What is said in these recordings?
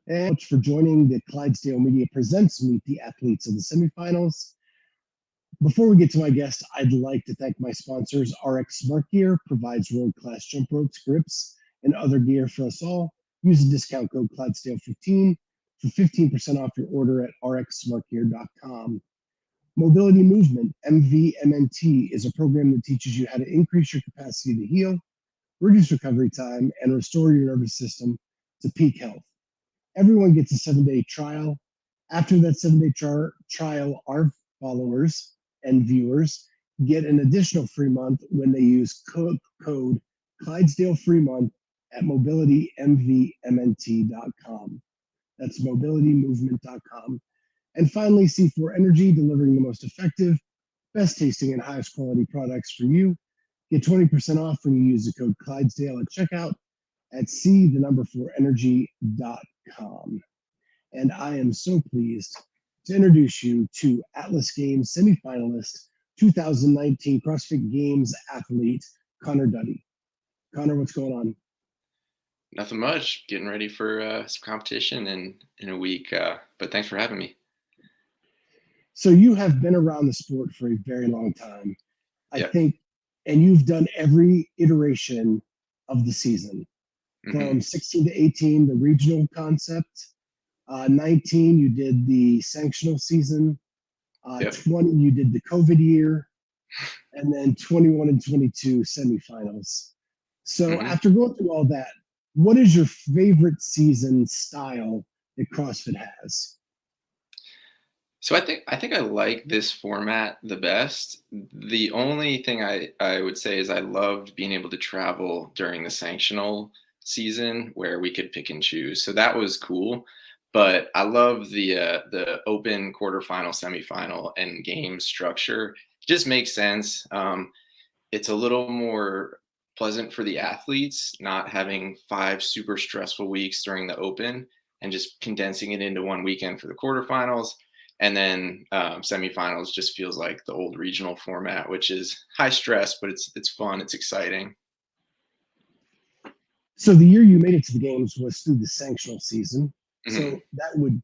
And much for joining the Clydesdale Media Presents Meet the Athletes of the Semifinals. Before we get to my guest, I'd like to thank my sponsors. RX Smart Gear provides world-class jump ropes, grips, and other gear for us all. Use the discount code Clydesdale15 for 15% off your order at rxsmartgear.com. Mobility Movement, MVMNT, is a program that teaches you how to increase your capacity to heal, reduce recovery time, and restore your nervous system to peak health. Everyone gets a 7-day trial. After that 7-day trial, our followers and viewers get an additional free month when they use code Clydesdale free month at mobilitymvmnt.com. That's mobilitymovement.com. And finally, C4 Energy, delivering the most effective, best tasting, and highest quality products for you. Get 20% off when you use the code Clydesdale at checkout at c4energy.com. And I am so pleased to introduce you to Atlas Games semifinalist, 2019 CrossFit Games athlete, Connor Duddy. Connor, what's going on? Nothing much. Getting ready for some competition in a week. But thanks for having me. So you have been around the sport for a very long time, I think, and you've done every iteration of the season. From 16 to 18, the regional concept. 19, you did the sanctional season. 20, you did the COVID year. And then 21 and 22, semifinals. So after going through all that, what is your favorite season style that CrossFit has? So I think I like this format the best. The only thing I would say is I loved being able to travel during the sanctional season where we could pick and choose. So that was cool. But I love the open quarterfinal, semifinal, and game structure. It just makes sense. It's a little more pleasant for the athletes, not having 5 super stressful weeks during the open and just condensing it into one weekend for the quarterfinals. And then semifinals just feels like the old regional format, which is high stress, but it's fun, it's exciting. So the year you made it to the games was through the sanctional season. So that would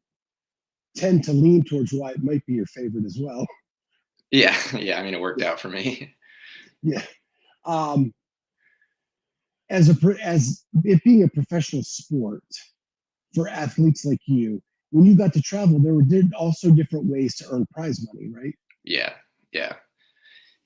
tend to lean towards why it might be your favorite as well. Yeah. I mean, it worked out for me. Yeah. As it being a professional sport for athletes like you, when you got to travel, there were also different ways to earn prize money, right? Yeah,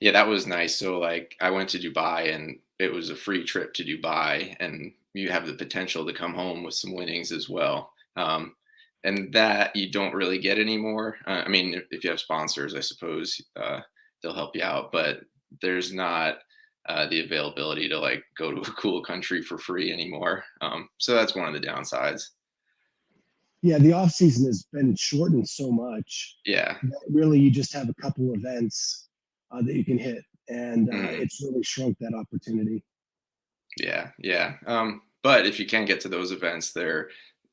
that was nice. So like I went to Dubai and it was a free trip to Dubai, and you have the potential to come home with some winnings as well. And that you don't really get anymore. I mean, if you have sponsors, I suppose they'll help you out, but there's not the availability to like go to a cool country for free anymore. So that's one of the downsides. Yeah, the off season has been shortened so much. Yeah. Really, you just have a couple events that you can hit, and it's really shrunk that opportunity. Yeah. But if you can get to those events,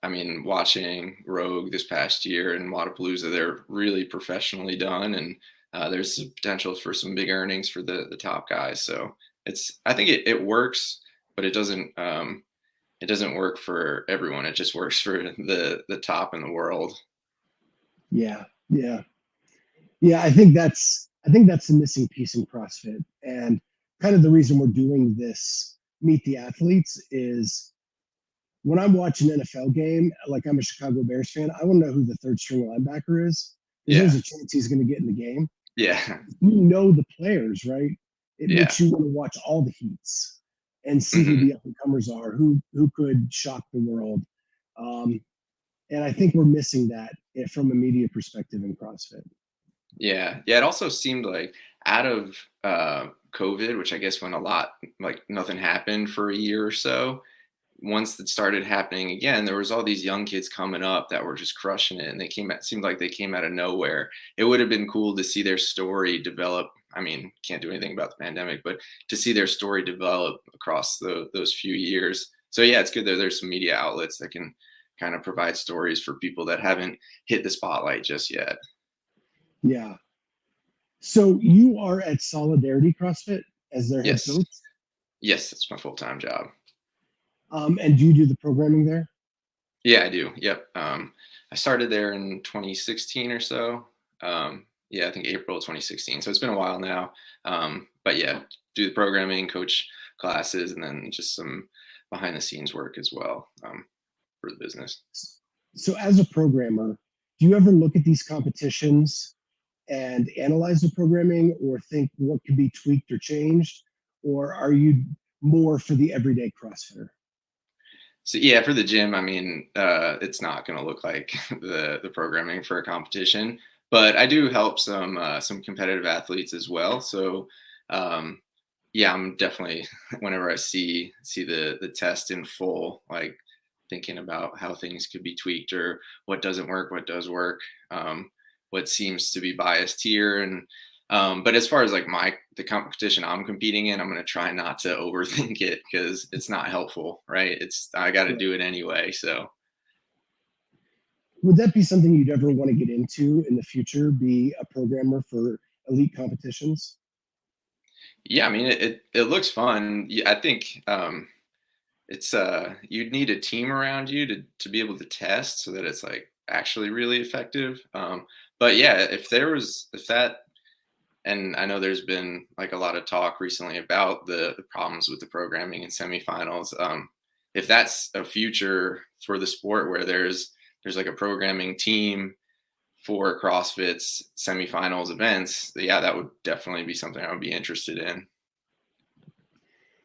I mean, watching Rogue this past year and Wadapalooza, they're really professionally done, and there's potential for some big earnings for the top guys. So I think it works, but it doesn't work for everyone. It just works for the top in the world. Yeah. I think that's the missing piece in CrossFit, and kind of the reason we're doing this Meet the Athletes is when I'm watching an NFL game, like I'm a Chicago Bears fan, I want to know who the third string linebacker is. There's a chance he's going to get in the game. Yeah. You know the players, right? It makes you want to watch all the heats and see who the up-and-comers are, who could shock the world. And I think we're missing that from a media perspective in CrossFit. Yeah. It also seemed like out of COVID, which I guess when nothing happened for a year or so, once it started happening again, there was all these young kids coming up that were just crushing it, and seemed like they came out of nowhere. It would have been cool to see their story develop. I mean, can't do anything about the pandemic, but to see their story develop across those few years. So yeah, it's good that there's some media outlets that can kind of provide stories for people that haven't hit the spotlight just yet. Yeah. So you are at Solidarity CrossFit as their head coach? Yes, it's my full-time job. And do you do the programming there? Yeah, I do. Yep. I started there in 2016 or so. Yeah, I think April 2016. So it's been a while now. But yeah, do the programming, coach classes, and then just some behind the scenes work as well for the business. So, as a programmer, do you ever look at these competitions and analyze the programming or think what could be tweaked or changed? Or are you more for the everyday CrossFitter? So yeah, for the gym, I mean, it's not going to look like the programming for a competition, but I do help some competitive athletes as well. So um, yeah, I'm definitely whenever I see the test in full, like thinking about how things could be tweaked or what doesn't work, what does work, um, what seems to be biased here, and but as far as like the competition I'm competing in, I'm going to try not to overthink it because it's not helpful, right? It's I got to Right. do it anyway. So Would that be something you'd ever want to get into in the future? Be a programmer for elite competitions? yeah, I mean it looks fun. I think it's you'd need a team around you to be able to test so that it's like actually really effective. But yeah, if that and I know there's been like a lot of talk recently about the problems with the programming in semifinals. If that's a future for the sport where there's like a programming team for CrossFit's semifinals events, yeah, that would definitely be something I would be interested in.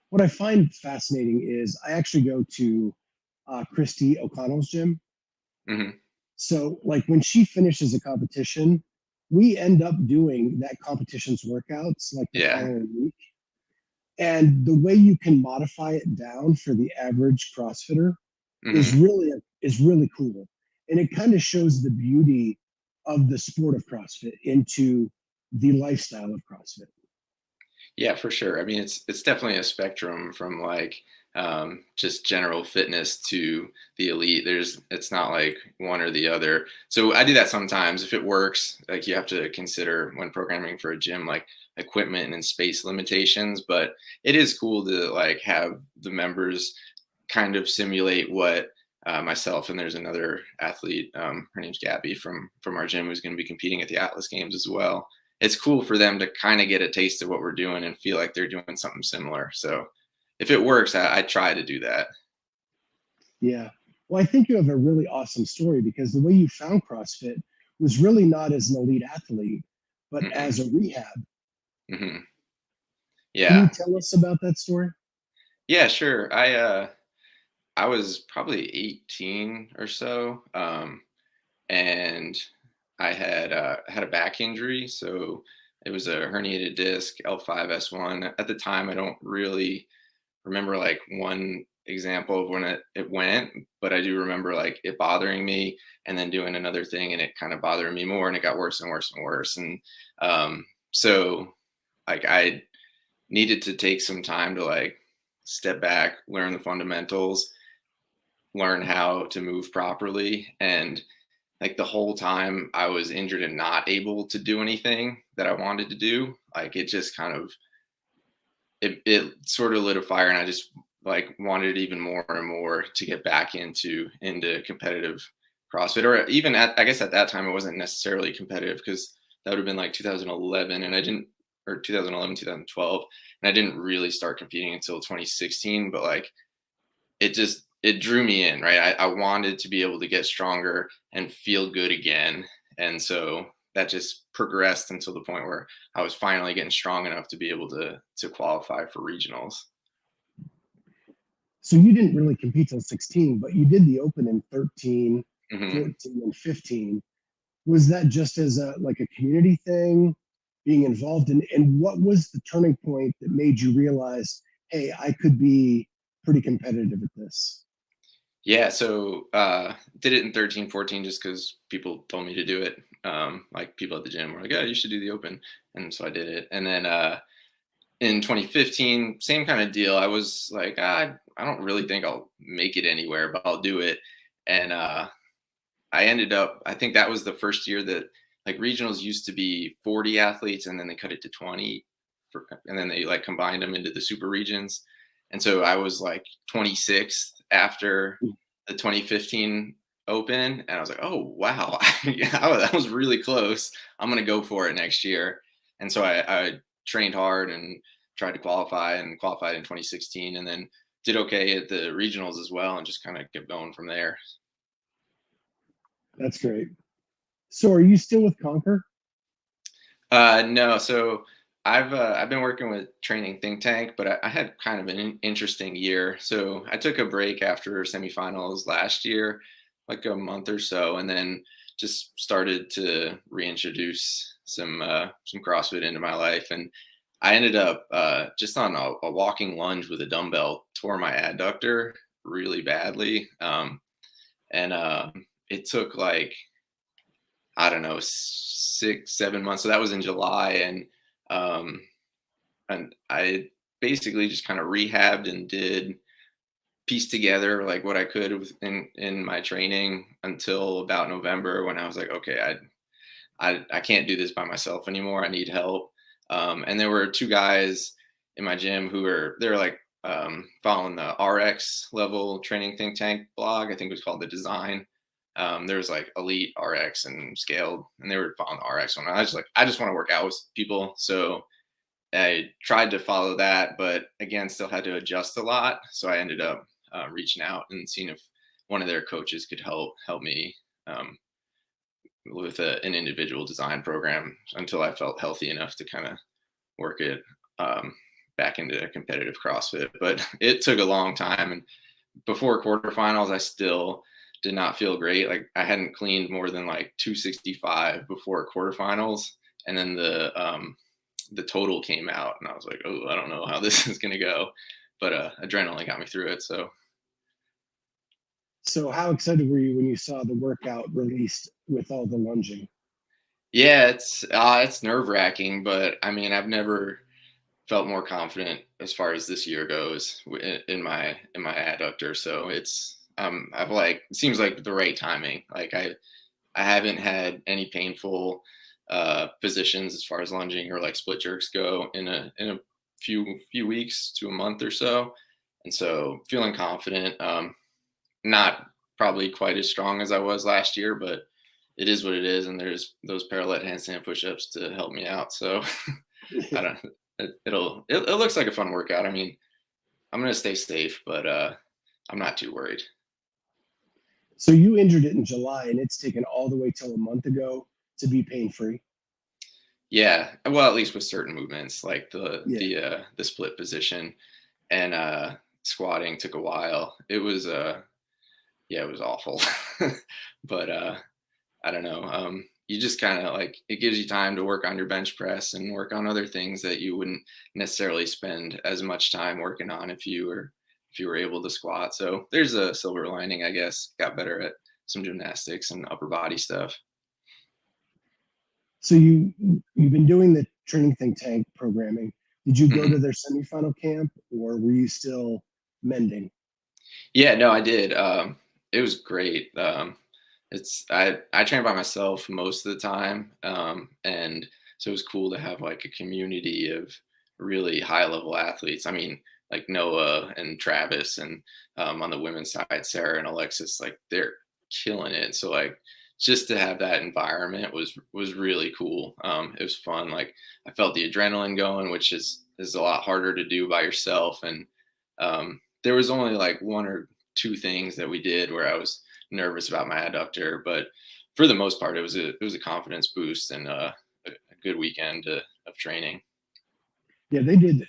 What I find fascinating is I actually go to Christy O'Connell's gym. Hmm. So, like when she finishes a competition, we end up doing that competition's workouts like the Yeah. following week. And the way you can modify it down for the average CrossFitter is Hmm. really cool. And it kind of shows the beauty of the sport of CrossFit into the lifestyle of CrossFit. Yeah, for sure. I mean, it's definitely a spectrum from like just general fitness to the elite. It's not like one or the other. So I do that sometimes if it works. Like you have to consider when programming for a gym, like equipment and space limitations. But it is cool to like have the members kind of simulate what myself and there's another athlete. Her name's Gabby from our gym who's going to be competing at the Atlas Games as well. It's cool for them to kind of get a taste of what we're doing and feel like they're doing something similar. So if it works, I try to do that. Yeah. Well, I think you have a really awesome story because the way you found CrossFit was really not as an elite athlete, but Hmm. as a rehab. Hmm. Can you Yeah, tell us about that story? yeah, sure. I was probably 18 or so, and I had a back injury, so it was a herniated disc L5S1. At the time, I don't really remember like one example of when it went, but I do remember like it bothering me and then doing another thing and it kind of bothering me more and it got worse and worse and worse. And so like I needed to take some time to like step back, learn the fundamentals, learn how to move properly. And like the whole time I was injured and not able to do anything that I wanted to do, like it just kind of it sort of lit a fire and I just like wanted even more and more to get back into competitive CrossFit or even I guess at that time it wasn't necessarily competitive because that would have been like 2011 and I didn't or 2011 2012 and I didn't really start competing until 2016 but like it drew me in, right? I wanted to be able to get stronger and feel good again. And so that just progressed until the point where I was finally getting strong enough to be able to qualify for regionals. So you didn't really compete till 16, but you did the open in 13, Hmm. 14, and 15. Was that just as a like a community thing, being involved in, and what was the turning point that made you realize, hey, I could be pretty competitive at this? Yeah, so did it in 13, 14 just because people told me to do it. Like people at the gym were like, "Oh, you should do the open," and so I did it. And then in 2015, same kind of deal. I was like, I don't really think I'll make it anywhere, but I'll do it. And I ended up, I think that was the first year that like regionals used to be 40 athletes and then they cut it to 20 and then they like combined them into the super regions. And so I was like 26th after the 2015 Open, and I was like, "Oh, wow. That was really close. I'm gonna go for it next year." And so I trained hard and tried to qualify and qualified in 2016 and then did okay at the regionals as well and just kind of kept going from there. That's great. So are you still with Conquer? No, so I've been working with Training Think Tank, but I had kind of an interesting year. So I took a break after semifinals last year, like a month or so, and then just started to reintroduce some CrossFit into my life. And I ended up just on a walking lunge with a dumbbell, tore my adductor really badly, and it took like I don't know, 6, 7 months. So that was in July, um, and I basically just kind of rehabbed and did piece together like what I could in my training until about November when I was like, okay, I can't do this by myself anymore. I need help. And there were two guys in my gym who they're like following the RX level training think tank blog. I think it was called the Design. There was like Elite RX and Scaled, and they were following the RX one. I was like, I just want to work out with people, so I tried to follow that, but again, still had to adjust a lot. So I ended up reaching out and seeing if one of their coaches could help me um, with an individual design program until I felt healthy enough to kind of work it um, back into competitive CrossFit. But it took a long time, and before quarterfinals, I still did not feel great. Like I hadn't cleaned more than like 265 before quarterfinals, and then the total came out, and I was like, oh, I don't know how this is gonna go, but adrenaline got me through it. So So how excited were you when you saw the workout released with all the lunging? yeah, it's nerve wracking, but I mean, I've never felt more confident as far as this year goes in my adductor. So it's I've like it seems like the right timing. Like I haven't had any painful positions as far as lunging or like split jerks go in a few weeks to a month or so, and so feeling confident. Not probably quite as strong as I was last year, but it is what it is, and there's those parallel handstand push-ups to help me out. So I don't. It looks like a fun workout. I mean, I'm gonna stay safe, but I'm not too worried. So you injured it in July, and it's taken all the way till a month ago to be pain free. Yeah, well, at least with certain movements, like Yeah. the split position and squatting took a while. It was yeah, it was awful, but I don't know. You just kind of like it gives you time to work on your bench press and work on other things that you wouldn't necessarily spend as much time working on if you were able to squat. So there's a silver lining, I guess. Got better at some gymnastics and upper body stuff. So you've been doing the training think tank programming. Did you go Mhm. to their semifinal camp, or were you still mending? Yeah, no, I did. It was great. I train by myself most of the time, and so it was cool to have like a community of really high level athletes. I mean, like Noah and Travis, and on the women's side, Sarah and Alexis, like they're killing it. So like just to have that environment was really cool. It was fun. Like I felt the adrenaline going, which is a lot harder to do by yourself, and there was only like one or two things that we did where I was nervous about my adductor, but for the most part, it was a confidence boost and a good weekend of training. Yeah, they did.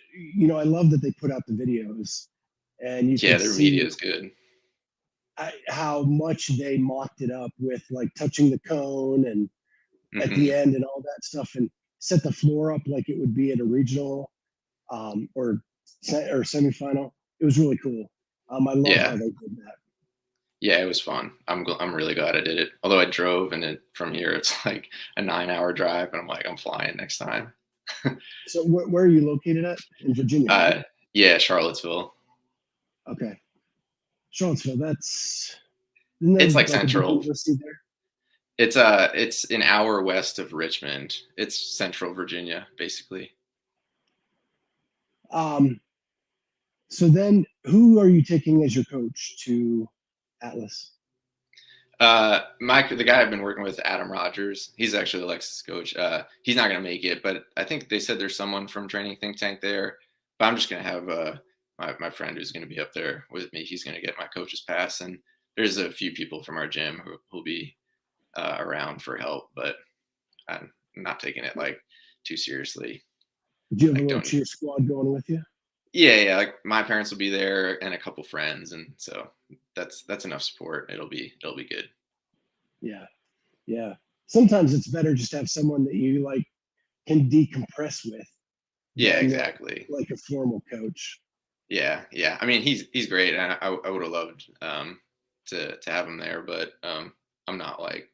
I love that they put out the videos, and you Yeah, could their media see is good. how much they mocked it up with like touching the cone and at the Hmm. end and all that stuff, and set the floor up like it would be at a regional or semifinal. It was really cool. I love how Yeah, they did that. yeah, it was fun. I'm really glad I did it. Although I drove and from here it's like a 9 hour drive, and I'm like I'm flying next time. So where are you located at? In Virginia, right? uh, yeah, Charlottesville. Okay, Charlottesville. Isn't It's like there like a big central. university there? It's an hour west of Richmond. It's central Virginia, basically. Um, so then, who are you taking as your coach to? Atlas? The guy I've been working with, Adam Rogers, he's actually the Lexus coach. He's not going to make it, but I think they said there's someone from Training Think Tank there. But I'm just going to have my friend who's going to be up there with me. He's going to get my coach's pass, and there's a few people from our gym who'll be around for help, but I'm not taking it like too seriously. Do you have Like, a little cheer squad going with you? Yeah. Like my parents will be there and a couple friends, and so that's enough support. It'll be good. Yeah. Sometimes it's better just to have someone that you like can decompress with Yeah, than exactly. like a formal coach. Yeah. I mean, he's great, and I would have loved to have him there, but I'm not like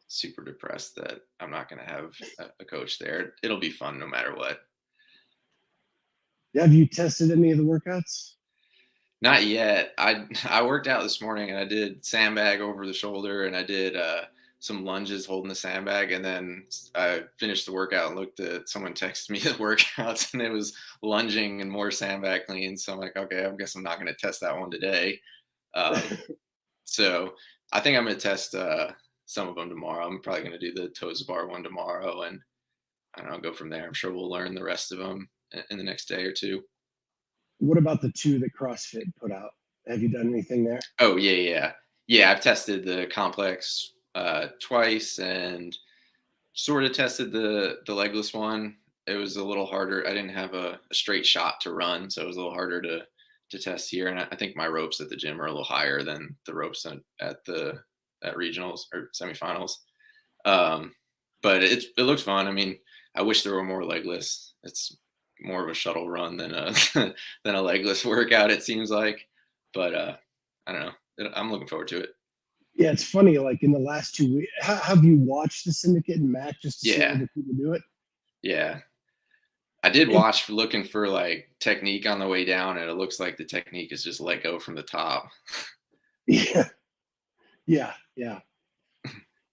super depressed that I'm not going to have a coach there. It'll be fun no matter what. Have you tested any of the workouts? Not yet. I worked out this morning and I did sandbag over the shoulder and I did some lunges holding the sandbag, and then I finished the workout and looked at someone texted me the workouts and it was lunging and more sandbag cleans. So I'm like, okay, I guess I'm not going to test that one today. Um, so I think I'm going to test some of them tomorrow. I'm probably going to do the toes bar one tomorrow, and I don't know, go from there. I'm sure we'll learn the rest of them in the next day or two. What about the two that CrossFit put out? Have you done anything there? Oh yeah. I've tested the complex twice and sort of tested the legless one. It was a little harder. I didn't have a straight shot to run, so it was a little harder to test here. And I think my ropes at the gym are a little higher than the ropes at regionals or semifinals. But it looks fun. I mean, I wish there were more legless. It's more of a shuttle run than a than a legless workout, it seems like. But I don't know. I'm looking forward to it. Yeah, it's funny. Like in the last 2 weeks, have you watched the Syndicate and Mac just to see Yeah, other people do it? yeah. I did It- watch looking for like technique on the way down, and it looks like the technique is just let go from the top. yeah, yeah.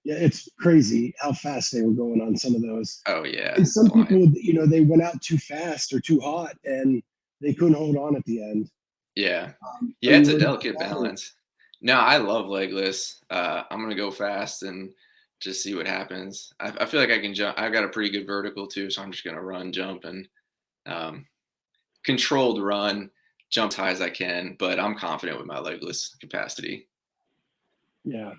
It's crazy how fast they were going on some of those. Oh yeah, And some flying. people, they went out too fast or too hot and they couldn't hold on at the end. Yeah, Are yeah. you It's a worried about delicate that? Or- balance. No, I love legless. I'm gonna go fast and just see what happens. I feel like I can jump. I've got a pretty good vertical too, so I'm just gonna run, jump, and um, controlled run, jump as high as I can. But I'm confident with my legless capacity. Yeah.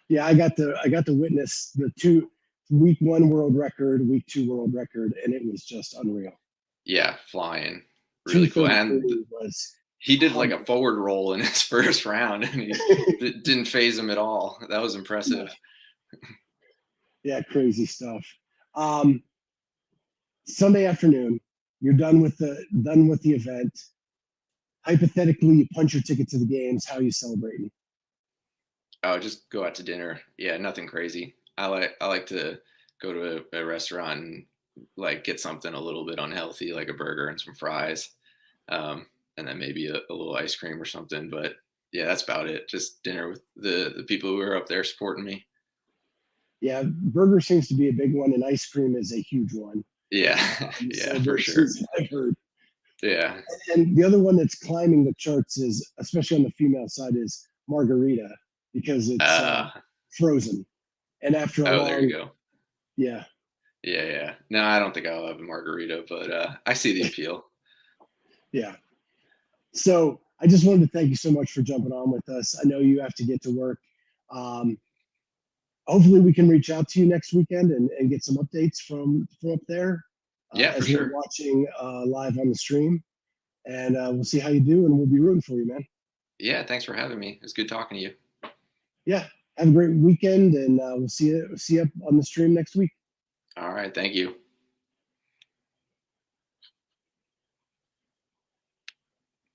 Yeah, I got to witness the week 1 world record, week 2 world record, and it was just unreal. Yeah, flying, really cool. And 2:33 was he did like a humming. forward roll in his first round, and it didn't phase him at all. That was impressive. Yeah, crazy stuff. Um, Sunday afternoon, you're done with the event. Hypothetically, you punch your ticket to the games. How are you celebrating? Oh, just go out to dinner. Yeah, nothing crazy. I like to go to a restaurant and like get something a little bit unhealthy, like a burger and some fries, and then maybe a little ice cream or something. But yeah, that's about it. Just dinner with the people who are up there supporting me. Yeah, burger seems to be a big one, and ice cream is a huge one. Yeah, yeah, for sure. Celebrations I've heard. Yeah. And the other one that's climbing the charts is, especially on the female side, is margarita because it's Uh, frozen. And after a oh, there you long, go. yeah, Yeah. No, I don't think I'll have a margarita, but I see the appeal. yeah. So I just wanted to thank you so much for jumping on with us. I know you have to get to work. Um, Hopefully, we can reach out to you next weekend and get some updates from up there Yeah, for as we're sure. watching live on the stream. And we'll see how you do, and we'll be rooting for you, man. Yeah, thanks for having me. It's good talking to you. Yeah, have a great weekend, and we'll see you up on the stream next week. All right, thank you.